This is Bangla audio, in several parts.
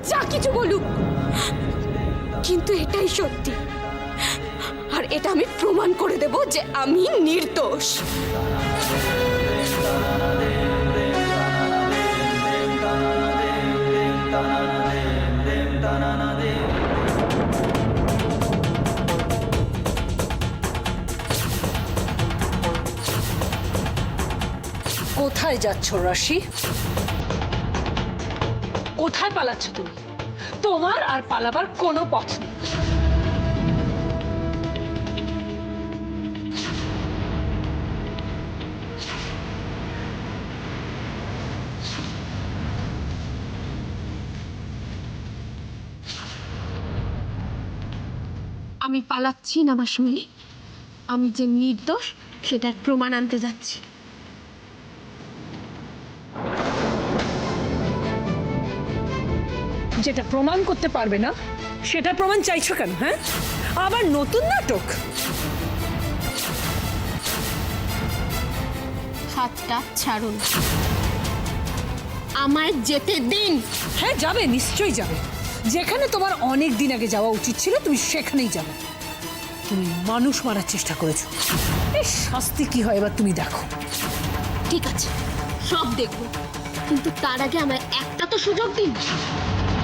যা কিছু বলুক, কিন্তু এটাই সত্যি। আর এটা আমি প্রমাণ করে দেব যে আমি নির্দোষ। কোথায় যাচ্ছ রাশি? কোথায় পালাচ্ছ তুমি? তোমার আর পালাবার কোনো পথ নেই। আমি পালাচ্ছি না মাসুমি, আমি যে নির্দোষ সেটার প্রমাণ আনতে যাচ্ছি। যেটা প্রমাণ করতে পারবে না সেটা প্রমাণ চাইছো কেন? হ্যাঁ, আবার নতুন নাটক? হাতটা ছাড়ুন, আমায় যেতে দিন। হ্যাঁ যাবে, নিশ্চয়ই যাবে। যেখানে তোমার অনেক দিন আগে যাওয়া উচিত ছিল তুমি সেখানেই যাবে। তুমি মানুষ মারার চেষ্টা করেছো, এই শাস্তি কি হয় এবার তুমি দেখো। ঠিক আছে, সব দেখব, কিন্তু তার আগে আমায় একটা তো সুযোগ দিন।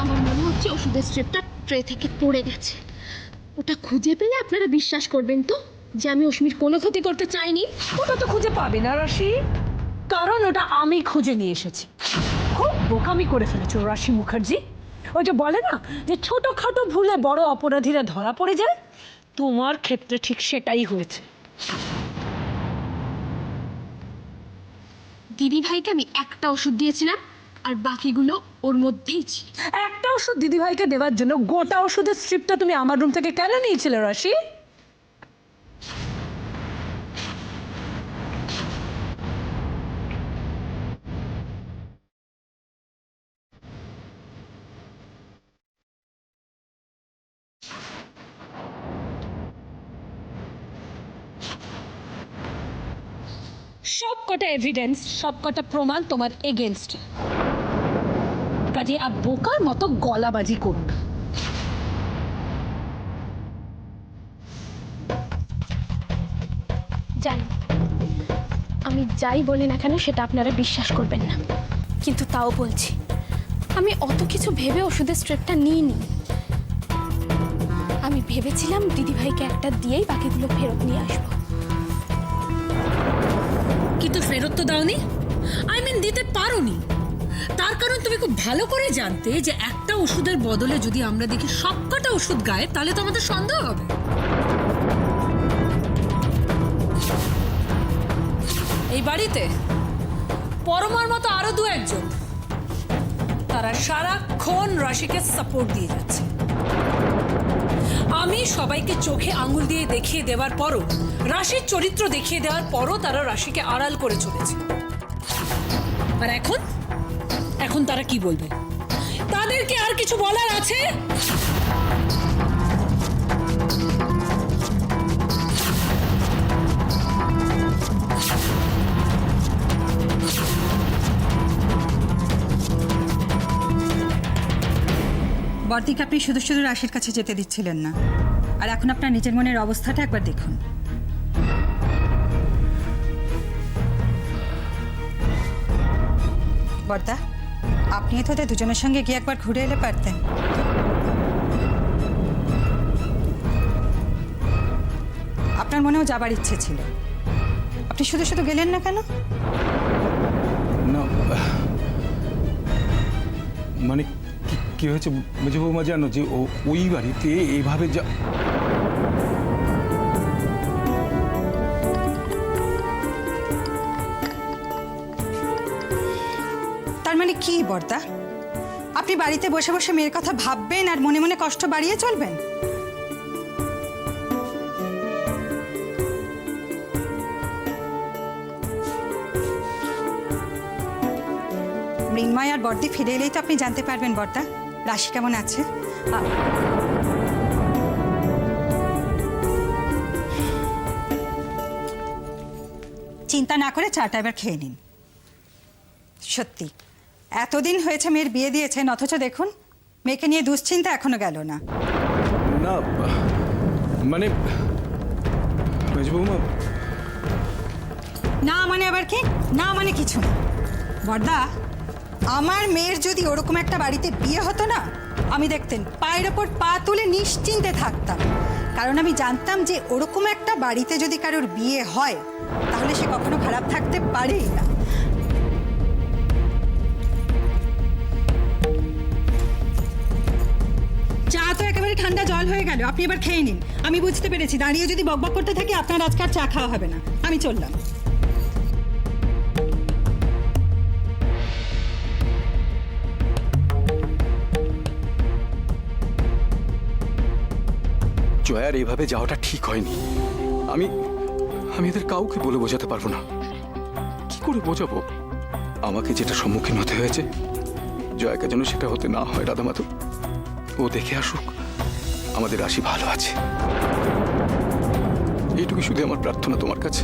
আমার মনে হচ্ছে ওষুধের স্ট্রিপটা ট্রে থেকে পড়ে গেছে। ওটা খুঁজে পেলে আপনারা বিশ্বাস করবেন তো যে আমি অস্মির কোনো ক্ষতি করতে চাইনি। ওটা তো খুঁজে পাবে না রাশি, কারণ ওটা আমি খুঁজে নিয়ে এসেছি। খুব বোকামি করে ফেলেছো রাশি মুখার্জি। ওই যে বলে না যে ছোটখাটো ভুলে বড় অপরাধীরা ধরা পড়ে যায়, তোমার ক্ষেত্রে ঠিক সেটাই হয়েছে। দিদি ভাইকে আমি একটা ওষুধ দিয়েছিলাম আর বাকিগুলো ওর মধ্যেই ছিল। একটা ওষুধ দিদিভাইকে দেওয়ার জন্য গোটা ওষুধের স্ট্রিপটা তুমি আমার রুম থেকে কেন নিয়েছিলে রাশি? সব কটা এভিডেন্স, সব কটা প্রমাণ তোমার এগেনস্ট। কাজে আর বোকার মতো গলাবাজি করুন না। জানি আমি যাই বলি না কেন সেটা আপনারা বিশ্বাস করবেন না, কিন্তু তাও বলছি আমি অত কিছু ভেবে ওষুধের স্ট্রিপটা নিইনি। আমি ভেবেছিলাম দিদিভাইকে একটা দিয়েই বাকিগুলো ফেরত নিয়ে আসবো। কিন্তু ফেরত তো দাওনি, আই মিন দিতে পারোনি। তার কারণ তুমি খুব ভালো করে জানতে যে একটা ওষুধের বদলে যদি আমরা দেখি সবকটা ওষুধ গায়ে, তাহলে তো আমাদের সন্দেহ হবে। এই বাড়িতে পরমার মতো আরো দু একজন, তারা সারাক্ষণ রাশিকে সাপোর্ট দিয়ে যাচ্ছে। আমি সবাইকে চোখে আঙুল দিয়ে দেখিয়ে দেওয়ার পরও, রাশির চরিত্র দেখিয়ে দেওয়ার পরও তারা রাশিকে আড়াল করে চলেছে। আর এখন এখন তারা কি বলবে? তাদেরকে আর কিছু বলার আছে? বর্দিকে আপনি শুধু শুধু রাশির কাছে যেতে দিচ্ছিলেন না, আর এখন আপনার নিজের মনের অবস্থাটা একবার দেখুন। বর্দা, আপনি তো ওদের দুজনের সঙ্গে গিয়ে একবার ঘুরে এলে পারতেন। আপনার মনেও যাবার ইচ্ছে ছিল, আপনি শুধু শুধু গেলেন না কেন? না মানে কি হয়েছে মেজো বৌমা জানো, যে ওই বাড়িতে এইভাবে যা তার মানে কি বর্দা, আপনি বাড়িতে বসে বসে মেয়ের কথা ভাববেন আর মনে মনে কষ্ট বাড়িয়ে চলবেন? মৃন্ময় আর বর্দি ফিরে এলেই তো আপনি জানতে পারবেন বর্দা রাশি কেমন আছে। চিন্তা না করে চাটা এবার খেয়ে নিন। সত্যি এতদিন হয়েছে মেয়ের বিয়ে দিয়েছেন, অথচ দেখুন মেয়েকে নিয়ে দুশ্চিন্তা এখনো গেল না। না মানে মেজ বৌমা, না মানে আবার কি? না মানে কিছু না বর্দা। আমার মেয়ের যদি ওরকম একটা বাড়িতে বিয়ে হতো না, আমি দেখতেন পায়ের ওপর পা তুলে নিশ্চিন্তে থাকতাম। কারণ আমি জানতাম যে ওরকম একটা বাড়িতে যদি কারোর বিয়ে হয় তাহলে সে কখনো খারাপ থাকতে পারেই না। চা তো একেবারে ঠান্ডা জল হয়ে গেল, আপনি এবার খেয়ে নিন। আমি বুঝতে পেরেছি দাঁড়িয়ে যদি বকবক করতে থাকি আপনার আজকাল চা খাওয়া হবে না। আমি চললাম। জয়ার এইভাবে যাওয়াটা ঠিক হয়নি। আমি আমি এদের কাউকে বলে বোঝাতে পারবো না। কি করে বোঝাবো? আমাকে যেটা সম্মুখীন হতে হয়েছে, জয়াকে যেন সেটা হতে না হয়। রাধা মাধব, ও দেখে আসুক আমাদের রাশি ভালো আছে। এইটুকু শুধু আমার প্রার্থনা তোমার কাছে।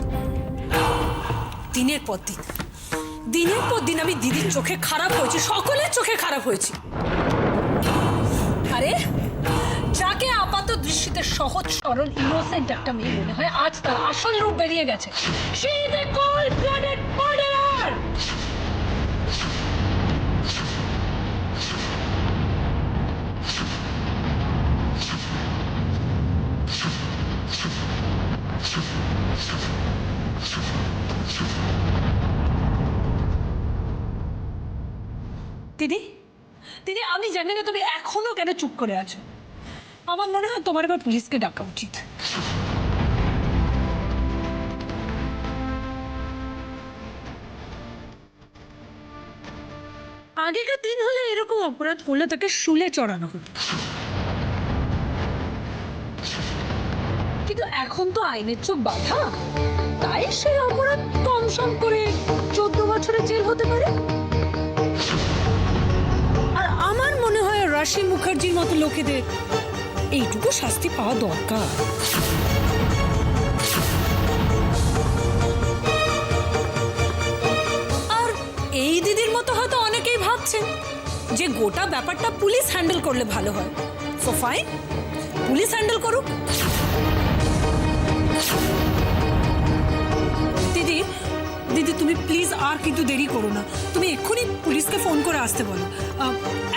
দিনের পর দিন আমি দিদির চোখে খারাপ হয়েছি, সকলের চোখে খারাপ হয়েছি। আরে যাকে আপাত দৃষ্টিতে সহজ সরল ইনোসেন্ট একটা মেয়ে মনে হয়, আজ তার আসল রূপ বেরিয়ে গেছে। She is a cold-blooded murderer! দিদি, দিদি, আমি জানি না তুমি এখনো কেন চুপ করে আছো। আমার মনে হয় তোমার এবার পুলিশকে ডাকা উচিত। আগেকার দিন হলে এরকম অপরাধ করলে তাকে শুলে চড়ানো হতো, কিন্তু এখন তো আইনের চোখ বাঁধা, তাই সেই অপরাধ কম সম করে 14 বছরের জেল হতে পারে। আর আমার মনে হয় রাশি মুখার্জির মতো লোকেদের এইটুকু শাস্তি পাওয়া দরকার। আর এই দিদির মতো হয়তো অনেকেই ভাবছেন যে গোটা ব্যাপারটা পুলিশ হ্যান্ডেল করলে ভালো হয়। সো ফাইন, পুলিশ হ্যান্ডেল করুক। দিদি, দিদি তুমি প্লিজ আর কিন্তু দেরি করো না। তুমি এক্ষুনি পুলিশকে ফোন করে আসতে বলো।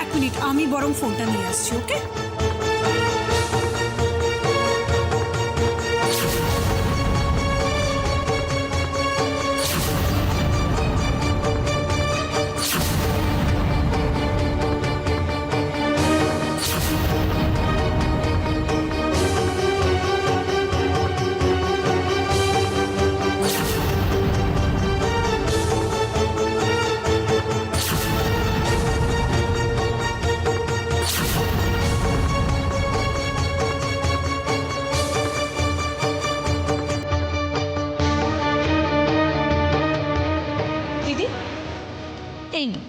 1 মিনিট, আমি বরং ফোনটা নিয়ে আসছি। ওকে? দিদি, এই নিন।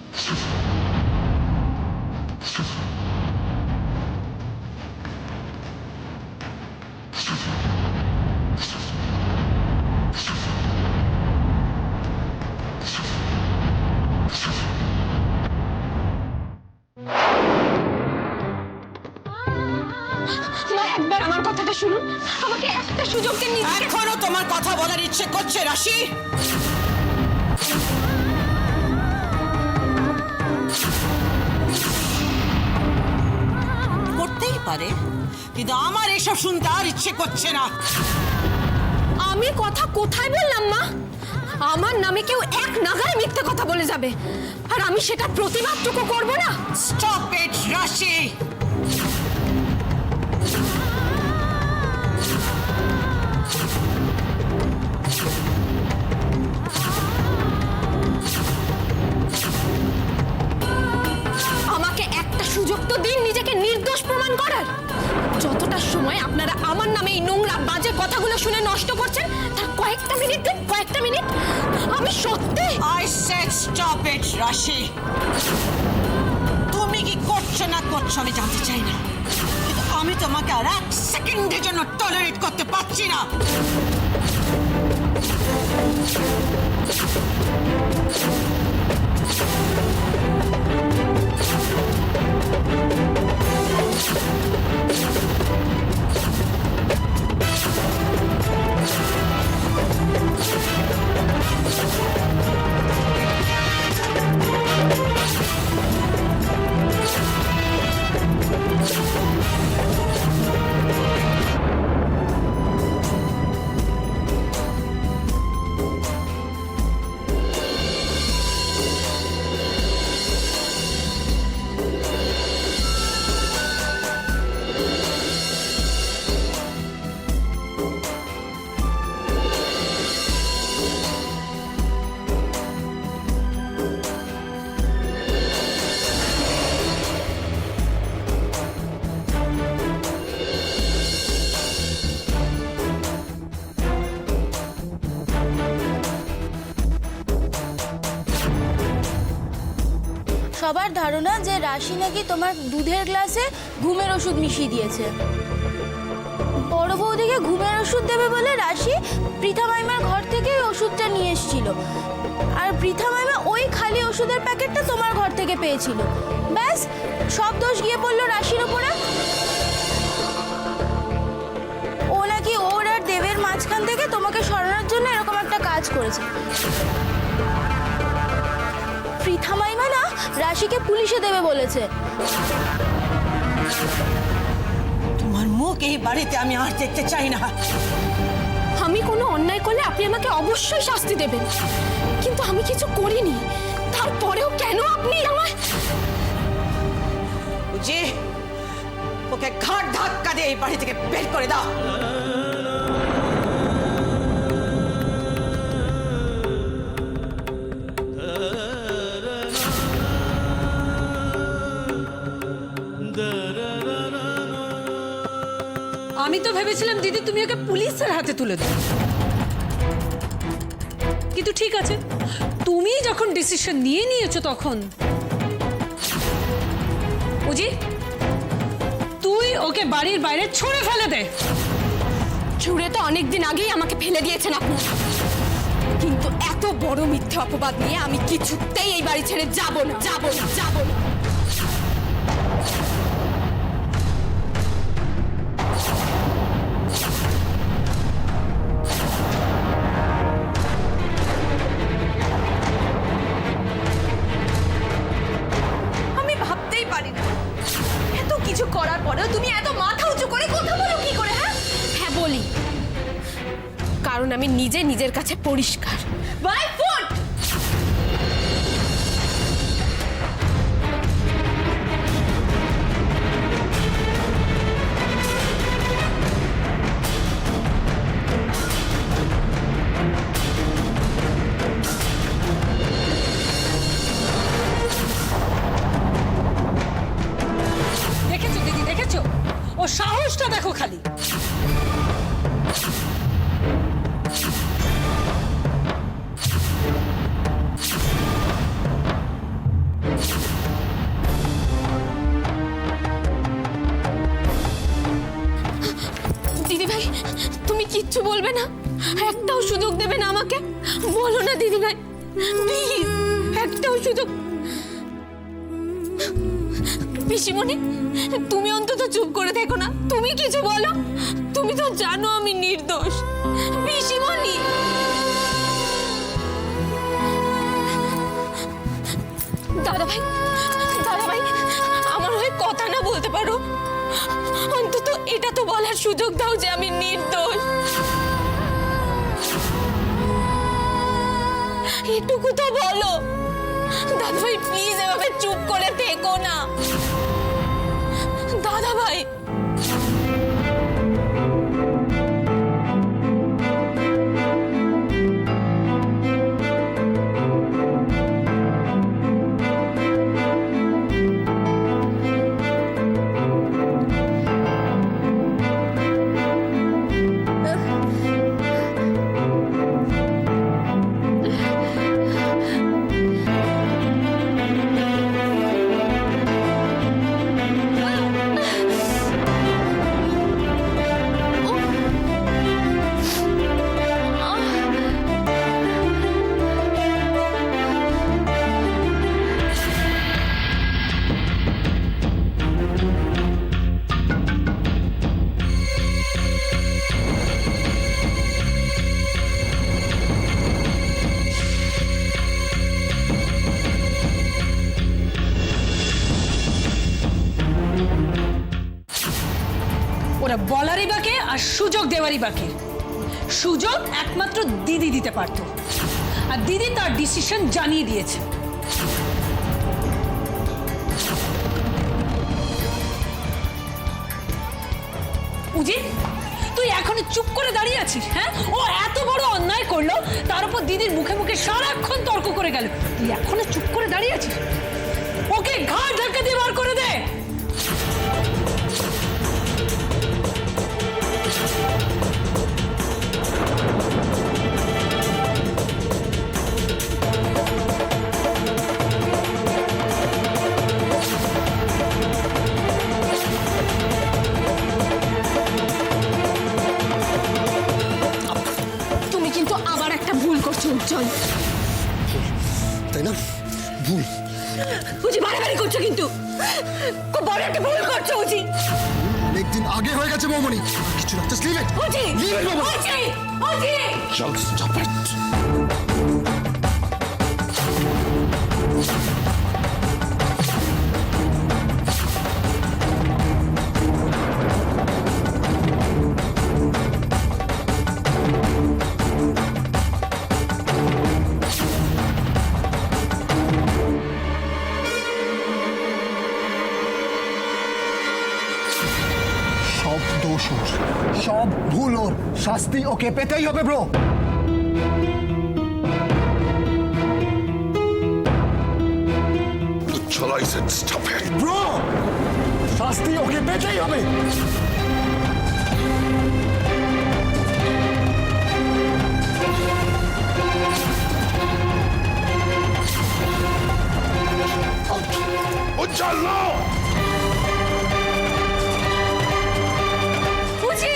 একবার আমার কথাটা শুনুন, আমাকে একটা সুযোগ দিন। এখনো তোমার কথা বলার ইচ্ছে করছে রাশি? করতেই পারে, কিন্তু আমার এসব শুনতে আর ইচ্ছে করছে না। আমি কথা কোথায় বললাম মা? আমার নামে কেউ এক নাগায় মিথ্যে কথা বলে যাবে, আর আমি সেটা প্রতিবাদটুকু করব না? স্টপ ইট রাশি। আমাকে একটা সুযোগ তো দিন নিজেকে নির্দোষ প্রমাণ করার। যতটা সময় আপনারা আমার নামে এই নোংরা বাজে কথাগুলো শুনে নষ্ট করছেন, তার কয়েকটা মিনিট দিন, কয়েকটা মিনিট। আমি সত্যি আই সেড স্টপ ইট রাশি। তুমি কি করছো না করছো আমি জানতে চাই না, কিন্তু আমি তোমাকে আর 1 সেকেন্ডের জন্য টলারেট করতে পারছি না। সবার ধারণা যে রাশি নাকি তোমার দুধের গ্লাসে ঘুমের ওষুধ মিশিয়ে দিয়েছে। বড় বৌদিকে ঘুমের ওষুধ দেবে বলে রাশি পৃথা মাইমার ঘর থেকে ওই ওষুধটা নিয়ে এসেছিল, আর পৃথা মাইমা ওই খালি ওষুধের প্যাকেটটা তোমার ঘর থেকে পেয়েছিল। ব্যাস, সব দোষ গিয়ে পড়লো রাশির উপরে। ও নাকি ওর আর দেবের মাঝখান থেকে তোমাকে সরানোর জন্য এরকম একটা কাজ করেছে। পৃথা মাইমা না রাশিকে পুলিশে দেবে বলেছে। তোমার মুখ এই বাড়িতে আমি আর দেখতে চাই না। আমি কোনো অন্যায় করলে আপনি আমাকে অবশ্যই শাস্তি দেবেন, কিন্তু আমি কিছু করিনি। তারপরেও কেন আপনি আমায়... বুঝি ওকে ঘাট ধাক্কা দিয়ে এই বাড়ি থেকে বের করে দাও। আমি তো ভেবেছিলাম দিদি তুমি ওকে পুলিশের হাতে তুলে দেবে, কিন্তু ঠিক আছে, তুমি যখন ডিসিশন নিয়ে নিয়েছো তখন উজি তুই ওকে বাড়ির বাইরে ছুঁড়ে ফেলে দে। ছুঁড়ে তো অনেকদিন আগেই আমাকে ফেলে দিয়েছেন আপনি, কিন্তু এত বড় মিথ্যে অপবাদ নিয়ে আমি কিছুতেই এই বাড়ি ছেড়ে যাব না, যাব না, যাব না। আমি ভাবতেই পারি না এত কিছু করার পরেও তুমি এত মাথা উঁচু করে কথা বলো কি করে? হ্যাঁ হ্যাঁ বলি, কারণ আমি নিজে নিজের কাছে পরিষ্কার। By foot. দেখেছো দিদি, দেখেছো ও সাহসটা দেখো খালি। দিদি ভাই, তুমি কিচ্ছু বলবে না? একটাও সুযোগ দেবে না আমাকে? বলো না দিদি ভাই, প্লিজ একটাও সুযোগ। পিসিমণি, তুমি অন্তত চুপ করে দেখো না, তুমি কিছু বলো। তুমি তো জানো আমি নির্দোষ। পিসিমণি, দাদা ভাই, দাদা ভাই, আমার হয়ে কথা না বলতে পারো? অন্তত এটা তো বলার সুযোগ দাও যে আমি নির্দোষ। এটুকু তো বলো। দাদা ভাই প্লিজ এভাবে চুপ করে থেকো না। দাদা ভাই, ওরা বলারই বাকে আর সুযোগ দেওয়ারই বাকে। সুযোগ একমাত্র দিদি দিতে পারতো, আর দিদি তার ডিসিশন জানিয়ে দিয়েছে। উজি, তুই এখনো চুপ করে দাঁড়িয়ে আছিস? হ্যাঁ, ও এত বড় অন্যায় করলো, তার উপর দিদির মুখে মুখে সারাক্ষণ তর্ক করে গেল, তুই এখনো চুপ করে দাঁড়িয়ে আছিস? ওকে ঘাট ধাক্কা দিয়ে বার করে দে। বাড়াবাড়ি করছো কিন্তু খুব বড় একটা ভুল করছো উজি। অনেকদিন আগে হয়ে গেছে বৌমনি, কিছু না, just leave it. Uzi leave it বৌমনি। Uzi Uzi just stop it. সব দোষ ওর, সব ভুল ওর, শাস্তি ওকে পেতেই হবে bro. Shall I said stop it? Bro, শাস্তি ওকে পেতেই হবে। Unchal, no! উজি